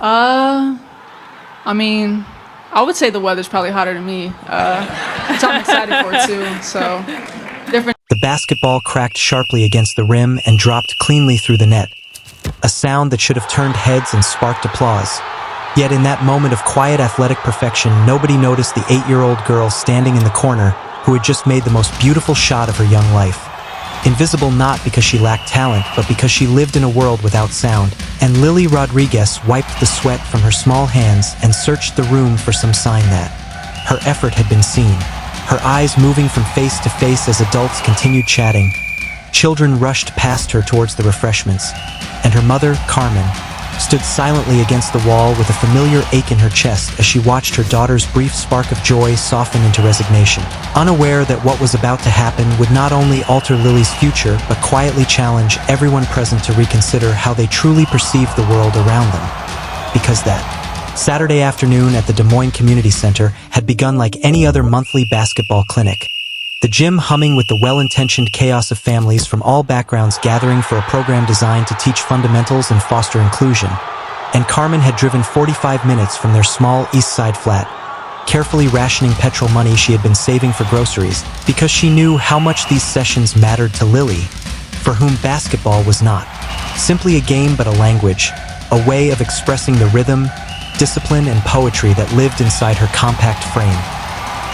Uh, I mean, I would say the weather's probably hotter than me. Which I'm excited for too. So, different. The basketball cracked sharply against the rim and dropped cleanly through the net. A sound that should have turned heads and sparked applause. Yet in that moment of quiet athletic perfection, nobody noticed the 8-year-old girl standing in the corner who had just made the most beautiful shot of her young life. Invisible not because she lacked talent, but because she lived in a world without sound. And Lily Rodriguez wiped the sweat from her small hands and searched the room for some sign that her effort had been seen. Her eyes moving from face to face as adults continued chatting. Children rushed past her towards the refreshments, and her mother, Carmen, stood silently against the wall with a familiar ache in her chest as she watched her daughter's brief spark of joy soften into resignation, unaware that what was about to happen would not only alter Lily's future, but quietly challenge everyone present to reconsider how they truly perceived the world around them. Because that Saturday afternoon at the Des Moines Community Center had begun like any other monthly basketball clinic. The gym humming with the well-intentioned chaos of families from all backgrounds gathering for a program designed to teach fundamentals and foster inclusion. And Carmen had driven 45 minutes from their small East Side flat, carefully rationing petrol money she had been saving for groceries, because she knew how much these sessions mattered to Lily, for whom basketball was not simply a game but a language, a way of expressing the rhythm, discipline, and poetry that lived inside her compact frame.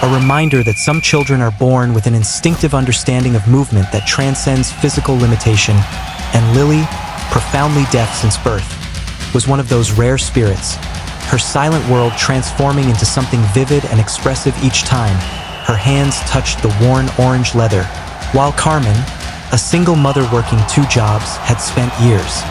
A reminder that some children are born with an instinctive understanding of movement that transcends physical limitation, and Lily, profoundly deaf since birth, was one of those rare spirits, her silent world transforming into something vivid and expressive each time her hands touched the worn orange leather, while Carmen, a single mother working 2 jobs, had spent years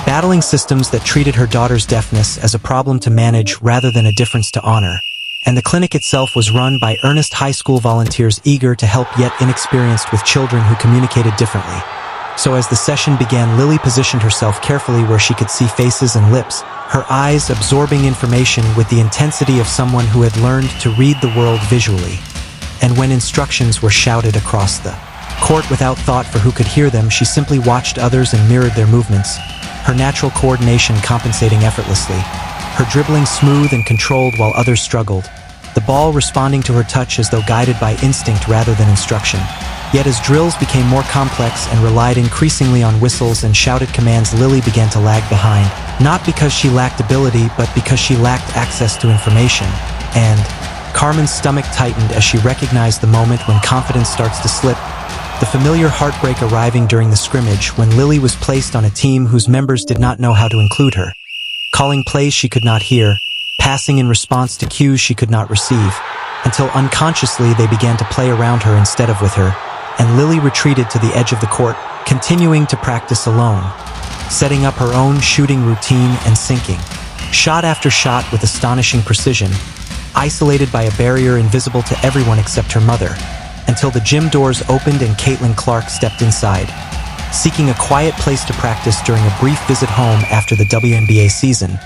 battling systems that treated her daughter's deafness as a problem to manage rather than a difference to honor. And the clinic itself was run by earnest high school volunteers eager to help yet inexperienced with children who communicated differently. So as the session began, Lily positioned herself carefully where she could see faces and lips, her eyes absorbing information with the intensity of someone who had learned to read the world visually. And when instructions were shouted across the court without thought for who could hear them, she simply watched others and mirrored their movements, her natural coordination compensating effortlessly, her dribbling smooth and controlled while others struggled, the ball responding to her touch as though guided by instinct rather than instruction. Yet as drills became more complex and relied increasingly on whistles and shouted commands, Lily began to lag behind, not because she lacked ability, but because she lacked access to information. And Carmen's stomach tightened as she recognized the moment when confidence starts to slip, the familiar heartbreak arriving during the scrimmage when Lily was placed on a team whose members did not know how to include her, calling plays she could not hear, passing in response to cues she could not receive, until unconsciously they began to play around her instead of with her, and Lily retreated to the edge of the court, continuing to practice alone, setting up her own shooting routine and sinking shot after shot with astonishing precision, isolated by a barrier invisible to everyone except her mother, until the gym doors opened and Caitlin Clark stepped inside, seeking a quiet place to practice during a brief visit home after the WNBA season,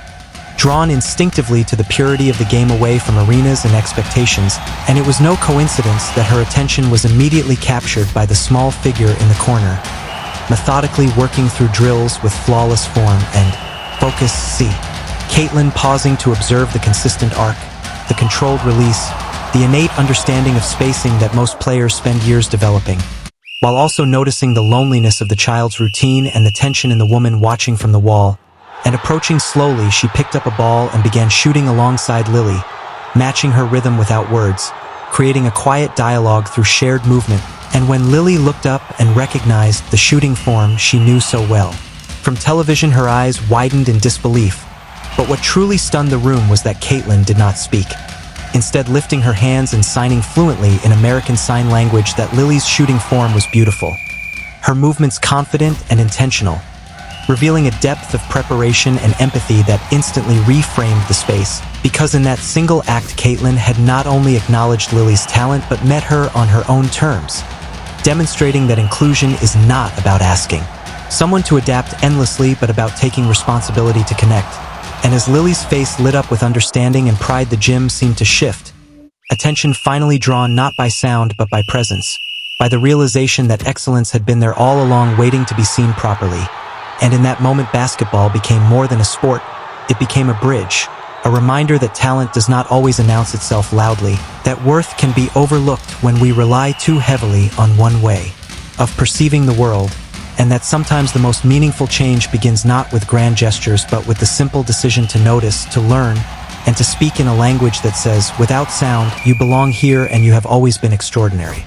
drawn instinctively to the purity of the game away from arenas and expectations, and it was no coincidence that her attention was immediately captured by the small figure in the corner, methodically working through drills with flawless form and focus. Caitlin pausing to observe the consistent arc, the controlled release, the innate understanding of spacing that most players spend years developing, while also noticing the loneliness of the child's routine and the tension in the woman watching from the wall. And approaching slowly, she picked up a ball and began shooting alongside Lily, matching her rhythm without words, creating a quiet dialogue through shared movement. And when Lily looked up and recognized the shooting form she knew so well from television, her eyes widened in disbelief. But what truly stunned the room was that Caitlin did not speak, instead lifting her hands and signing fluently in American Sign Language that Lily's shooting form was beautiful, her movements confident and intentional, revealing a depth of preparation and empathy that instantly reframed the space. Because in that single act, Caitlin had not only acknowledged Lily's talent but met her on her own terms, demonstrating that inclusion is not about asking someone to adapt endlessly but about taking responsibility to connect. And as Lily's face lit up with understanding and pride, the gym seemed to shift, attention finally drawn not by sound but by presence, by the realization that excellence had been there all along, waiting to be seen properly. And in that moment, basketball became more than a sport. it became a bridge, a reminder that talent does not always announce itself loudly, that worth can be overlooked when we rely too heavily on one way of perceiving the world, and that sometimes the most meaningful change begins not with grand gestures but with the simple decision to notice, to learn, and to speak in a language that says, without sound, you belong here and you have always been extraordinary.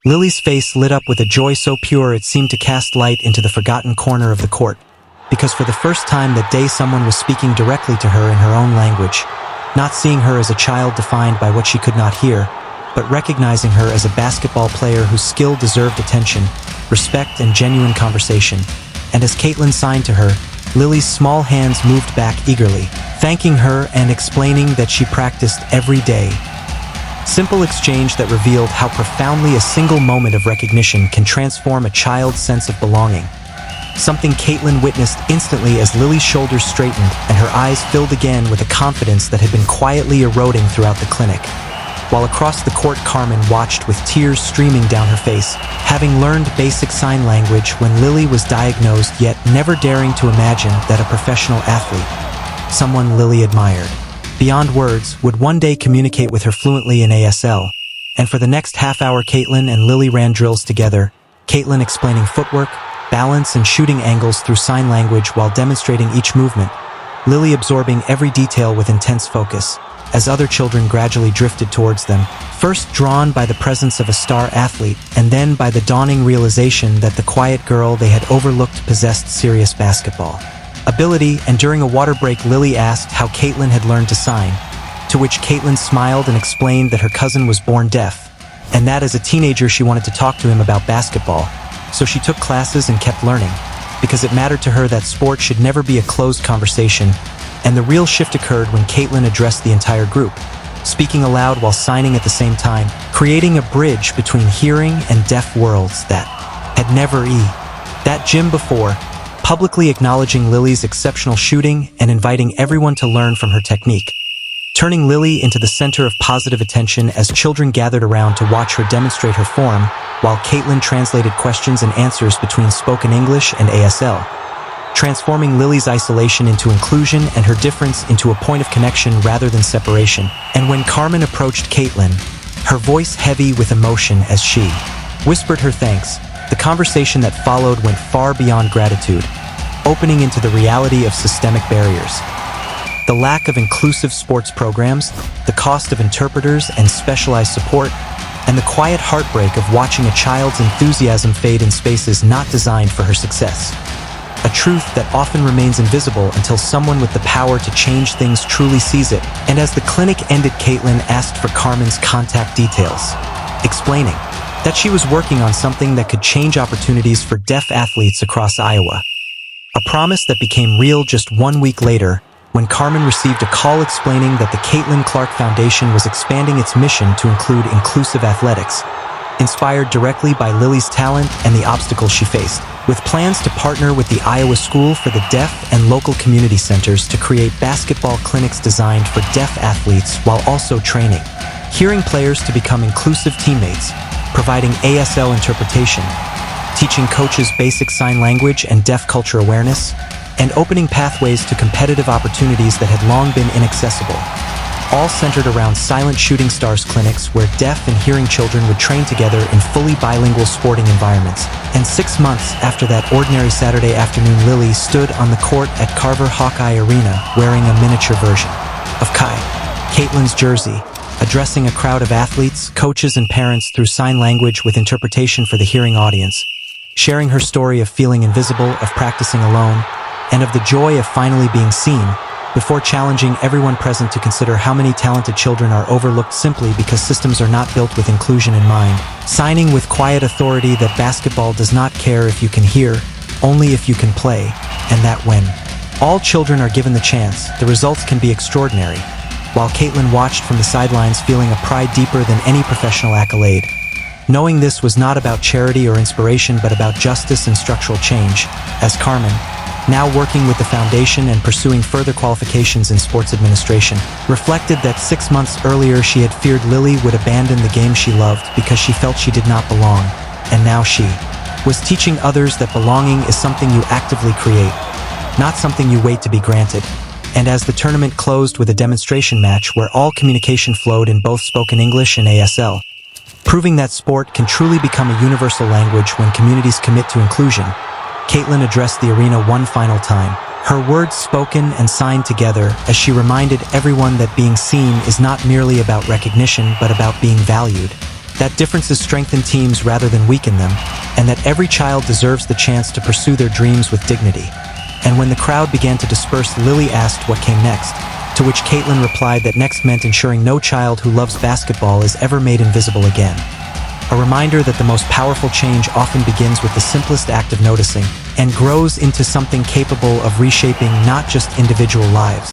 Lily's face lit up with a joy so pure it seemed to cast light into the forgotten corner of the court, because for the first time that day someone was speaking directly to her in her own language, not seeing her as a child defined by what she could not hear, but recognizing her as a basketball player whose skill deserved attention, respect, and genuine conversation. And as Caitlin signed to her, Lily's small hands moved back eagerly, thanking her and explaining that she practiced every day. Simple exchange that revealed how profoundly a single moment of recognition can transform a child's sense of belonging. Something Caitlin witnessed instantly as Lily's shoulders straightened and her eyes filled again with a confidence that had been quietly eroding throughout the clinic. While across the court, Carmen watched with tears streaming down her face, having learned basic sign language when Lily was diagnosed, yet never daring to imagine that a professional athlete, someone Lily admired, beyond words, would one day communicate with her fluently in ASL. And for the next half hour, Caitlin and Lily ran drills together, Caitlin explaining footwork, balance, and shooting angles through sign language while demonstrating each movement, Lily absorbing every detail with intense focus, as other children gradually drifted towards them, first drawn by the presence of a star athlete, and then by the dawning realization that the quiet girl they had overlooked possessed serious basketball ability. And during a water break, Lily asked how Caitlin had learned to sign, to which Caitlin smiled and explained that her cousin was born deaf, and that as a teenager she wanted to talk to him about basketball, so she took classes and kept learning, because it mattered to her that sport should never be a closed conversation. And the real shift occurred when Caitlin addressed the entire group, speaking aloud while signing at the same time, creating a bridge between hearing and deaf worlds that had never that gym before, publicly acknowledging Lily's exceptional shooting and inviting everyone to learn from her technique, turning Lily into the center of positive attention as children gathered around to watch her demonstrate her form, while Caitlin translated questions and answers between spoken English and ASL, transforming Lily's isolation into inclusion and her difference into a point of connection rather than separation. And when Carmen approached Caitlin, her voice heavy with emotion as she whispered her thanks, the conversation that followed went far beyond gratitude, opening into the reality of systemic barriers. The lack of inclusive sports programs, the cost of interpreters and specialized support, and the quiet heartbreak of watching a child's enthusiasm fade in spaces not designed for her success. A truth that often remains invisible until someone with the power to change things truly sees it. And as the clinic ended, Caitlin asked for Carmen's contact details, explaining that she was working on something that could change opportunities for deaf athletes across Iowa. A promise that became real just 1 week later, when Carmen received a call explaining that the Caitlin Clark Foundation was expanding its mission to include inclusive athletics, inspired directly by Lily's talent and the obstacles she faced, with plans to partner with the Iowa School for the Deaf and local community centers to create basketball clinics designed for deaf athletes while also training hearing players to become inclusive teammates, providing ASL interpretation, teaching coaches basic sign language and deaf culture awareness, and opening pathways to competitive opportunities that had long been inaccessible, all centered around Silent Shooting Stars clinics where deaf and hearing children would train together in fully bilingual sporting environments. And 6 months after that ordinary Saturday afternoon, Lily stood on the court at Carver Hawkeye Arena wearing a miniature version of Caitlin's jersey, addressing a crowd of athletes, coaches, and parents through sign language with interpretation for the hearing audience, sharing her story of feeling invisible, of practicing alone, and of the joy of finally being seen, before challenging everyone present to consider how many talented children are overlooked simply because systems are not built with inclusion in mind, signing with quiet authority that basketball does not care if you can hear, only if you can play, and that when all children are given the chance, the results can be extraordinary. While Caitlin watched from the sidelines feeling a pride deeper than any professional accolade, knowing this was not about charity or inspiration but about justice and structural change, as Carmen, now working with the foundation and pursuing further qualifications in sports administration, reflected that 6 months earlier she had feared Lily would abandon the game she loved because she felt she did not belong, and now she was teaching others that belonging is something you actively create, not something you wait to be granted. And as the tournament closed with a demonstration match where all communication flowed in both spoken English and ASL, proving that sport can truly become a universal language when communities commit to inclusion, Caitlin addressed the arena one final time, her words spoken and signed together as she reminded everyone that being seen is not merely about recognition but about being valued, that differences strengthen teams rather than weaken them, and that every child deserves the chance to pursue their dreams with dignity. And when the crowd began to disperse, Lily asked what came next, to which Caitlin replied that next meant ensuring no child who loves basketball is ever made invisible again. A reminder that the most powerful change often begins with the simplest act of noticing and grows into something capable of reshaping not just individual lives,